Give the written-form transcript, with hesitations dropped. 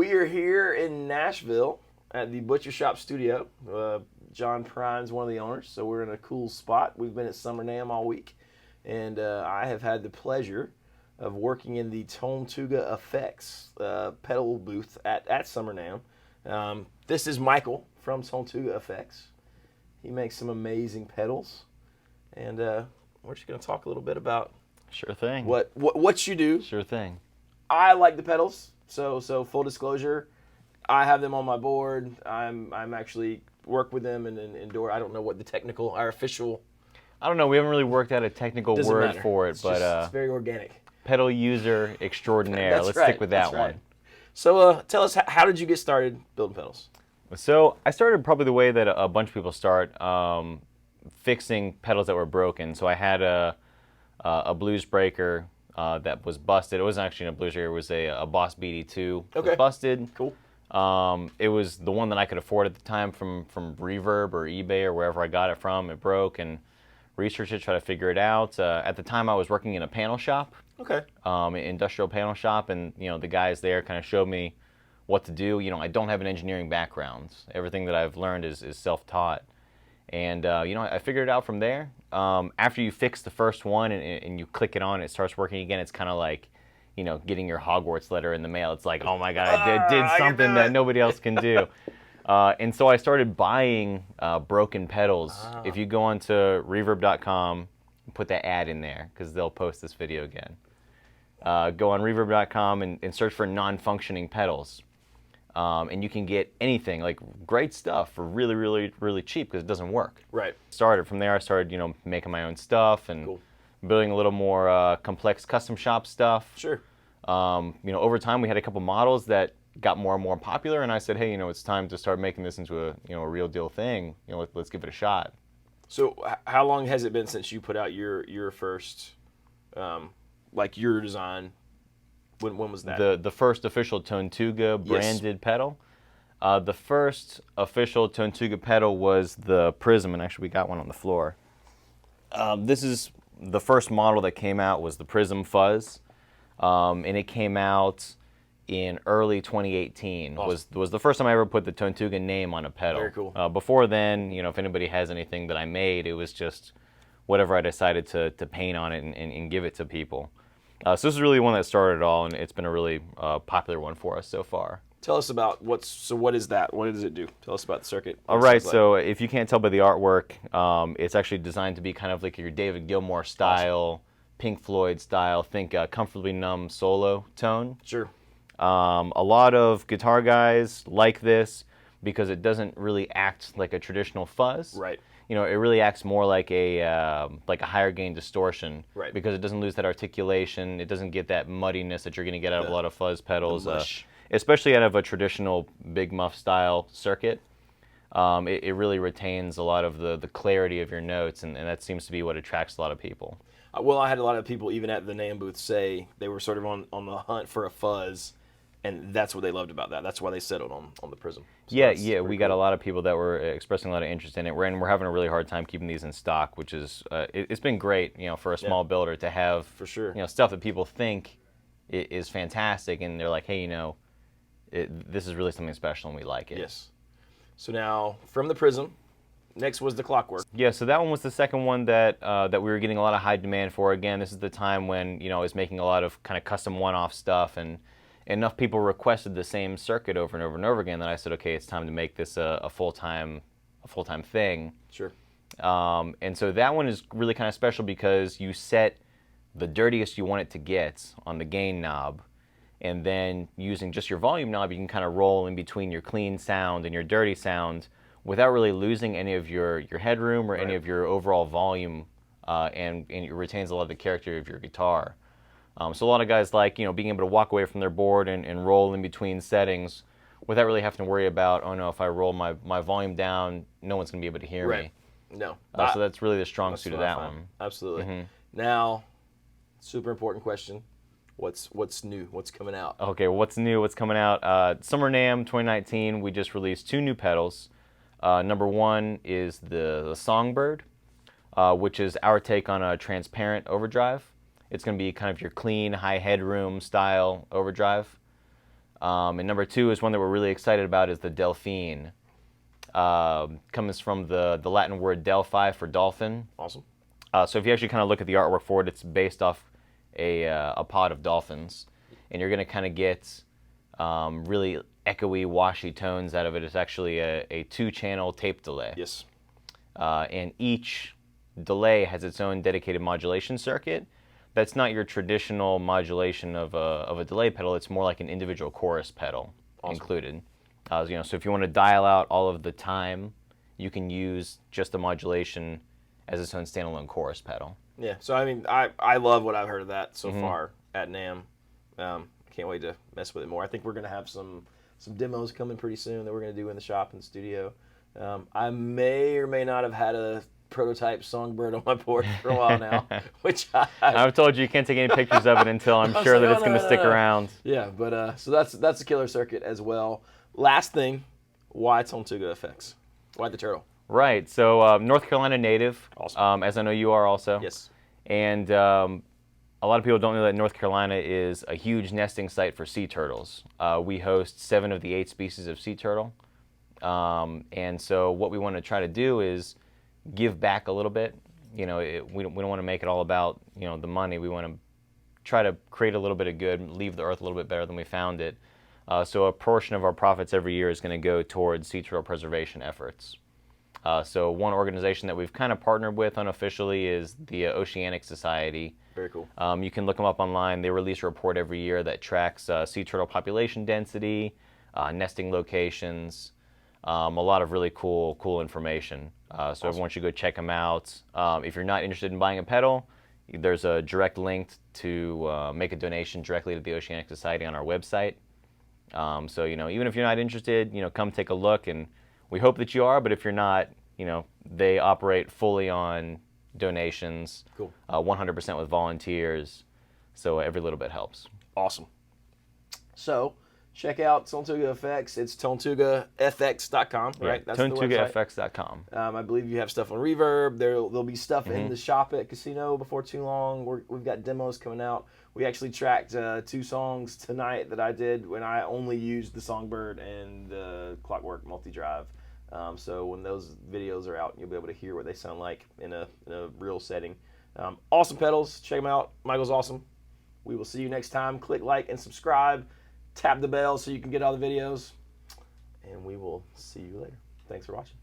We are here in Nashville at the Butcher Shop Studio. John Prime's one of the owners, so we're in a cool spot. We've been at Summer NAMM all week, and I have had the pleasure of working in the Tonetuga FX pedal booth at Summer NAMM. This is Michael from Tonetuga FX. He makes some amazing pedals, and we're just going to talk a little bit about Sure thing. What you do. Sure thing. I like the pedals, so full disclosure, I have them on my board. I'm actually work with them and endure. I don't know what the technical, our official. I don't know. We haven't really worked out a technical word matter. for it, but it's very organic. Pedal user extraordinaire. Let's stick with that one. Right. So tell us, how did you get started building pedals? So I started probably the way that a bunch of people start, fixing pedals that were broken. So I had a Blues Breaker that was busted. It wasn't actually a Blues Breaker. It was a Boss BD2. Okay. It was busted. Cool. It was the one that I could afford at the time from Reverb or eBay or wherever I got it from. It broke, and researched it, tried to figure it out. At the time, I was working in a panel shop. Okay. Industrial panel shop, and the guys there kind of showed me what to do. I don't have an engineering background. Everything that I've learned is self-taught. And, I figured it out from there. After you fix the first one and you click it on, it starts working again. It's kind of like, getting your Hogwarts letter in the mail. It's like, oh my God, I did something that nobody else can do. And so I started buying broken pedals. If you go onto reverb.com, put that ad in there because they'll post this video again. Go on reverb.com and search for non-functioning pedals. And you can get anything, like great stuff for really, really, really cheap because it doesn't work. Right. From there, I started, making my own stuff and building a little more complex custom shop stuff. Sure. Over time, we had a couple models that got more and more popular, and I said, hey, it's time to start making this into a real deal thing. Let's give it a shot. So how long has it been since you put out your first, your design? When was that? The first official Tonetuga branded pedal. The first official Tonetuga pedal was the Prysm, and actually we got one on the floor. This is the first model that came out was the Prism Fuzz, and it came out in early 2018. Awesome. Was the first time I ever put the Tonetuga name on a pedal. Very cool. Before then, if anybody has anything that I made, it was just whatever I decided to paint on it and give it to people. So this is really the one that started it all, and it's been a really popular one for us so far. Tell us about what is that? What does it do? Tell us about the circuit. All right, so if you can't tell by the artwork, it's actually designed to be kind of like your David Gilmour style, awesome. Pink Floyd style, think Comfortably Numb solo tone. Sure. A lot of guitar guys like this because it doesn't really act like a traditional fuzz. Right. It really acts more like a higher gain distortion, right? Because it doesn't lose that articulation. It doesn't get that muddiness that you're going to get out of a lot of fuzz pedals, especially out of a traditional big muff style circuit. It really retains a lot of the clarity of your notes, and that seems to be what attracts a lot of people. Well, I had a lot of people even at the NAMM booth say they were sort of on the hunt for a fuzz. And that's what they loved about that. That's why they settled on the Prysm. So we got a lot of people that were expressing a lot of interest in it. We're having a really hard time keeping these in stock, which is it's been great, for a small builder to have for sure, stuff that people think is fantastic, and they're like, hey, this is really something special, and we like it. Yes. So now from the Prysm, next was the Clockwork. Yeah, so that one was the second one that we were getting a lot of high demand for. Again, this is the time when I was making a lot of kind of custom one-off stuff, and enough people requested the same circuit over and over and over again that I said, okay, it's time to make this a full-time thing. Sure. And so that one is really kind of special because you set the dirtiest you want it to get on the gain knob, and then using just your volume knob, you can kind of roll in between your clean sound and your dirty sound without really losing any of your headroom or any of your overall volume, and it retains a lot of the character of your guitar. So a lot of guys like, being able to walk away from their board and roll in between settings without really having to worry about, oh no, if I roll my volume down, no one's going to be able to hear me. No. So that's really the strong suit of that one. Absolutely. Mm-hmm. Now, super important question. What's new? What's coming out? Okay, what's new? What's coming out? Summer NAMM 2019, we just released 2 new pedals. Number one is the Songbird, which is our take on a transparent overdrive. It's going to be kind of your clean, high headroom style overdrive. And number 2 is one that we're really excited about, is the Delphine. Comes from the Latin word Delphi for dolphin. Awesome. So if you actually kind of look at the artwork for it, it's based off a pod of dolphins. And you're going to kind of get really echoey, washy tones out of it. It's actually a 2-channel tape delay. Yes. And each delay has its own dedicated modulation circuit. That's not your traditional modulation of a delay pedal. It's more like an individual chorus pedal included. So if you want to dial out all of the time, you can use just the modulation as its own standalone chorus pedal. Yeah. So I mean, I love what I've heard of that so far at NAMM. I can't wait to mess with it more. I think we're going to have some demos coming pretty soon that we're going to do in the shop and studio. I may or may not have had a prototype Songbird on my board for a while now, which I've told you can't take any pictures of it until I'm sure that it's going to stick around. Yeah, but so that's a killer circuit as well. Last thing, why Tonetuga FX? Why the turtle? Right. So North Carolina native, Awesome. as I know you are also. Yes. And a lot of people don't know that North Carolina is a huge nesting site for sea turtles. We host 7 of the 8 species of sea turtle. And so what we want to try to do is give back a little bit. We don't want to make it all about the money. We want to try to create a little bit of good, leave the earth a little bit better than we found it. So a portion of our profits every year is going to go towards sea turtle preservation efforts. So one organization that we've kind of partnered with unofficially is the Oceanic Society. Very cool. You can look them up online. They release a report every year that tracks sea turtle population density, nesting locations, a lot of really cool information. So everyone should go check them out. If you're not interested in buying a pedal, there's a direct link to make a donation directly to the Oceanic Society on our website. So even if you're not interested, come take a look, and we hope that you are. But if you're not, they operate fully on donations. Cool. 100% with volunteers. So every little bit helps. Awesome. So check out Tonetuga FX. It's tonetugafx.com, right? Yeah, That's the website. Tonetugafx.com. I believe you have stuff on Reverb. There'll be stuff in the shop at Casino before too long. We've got demos coming out. We actually tracked 2 songs tonight that I did when I only used the Songbird and the Clockwork multi-drive. So when those videos are out, you'll be able to hear what they sound like in a real setting. Awesome pedals. Check them out. Michael's awesome. We will see you next time. Click like and subscribe. Tap the bell so you can get all the videos. And we will see you later. Thanks for watching.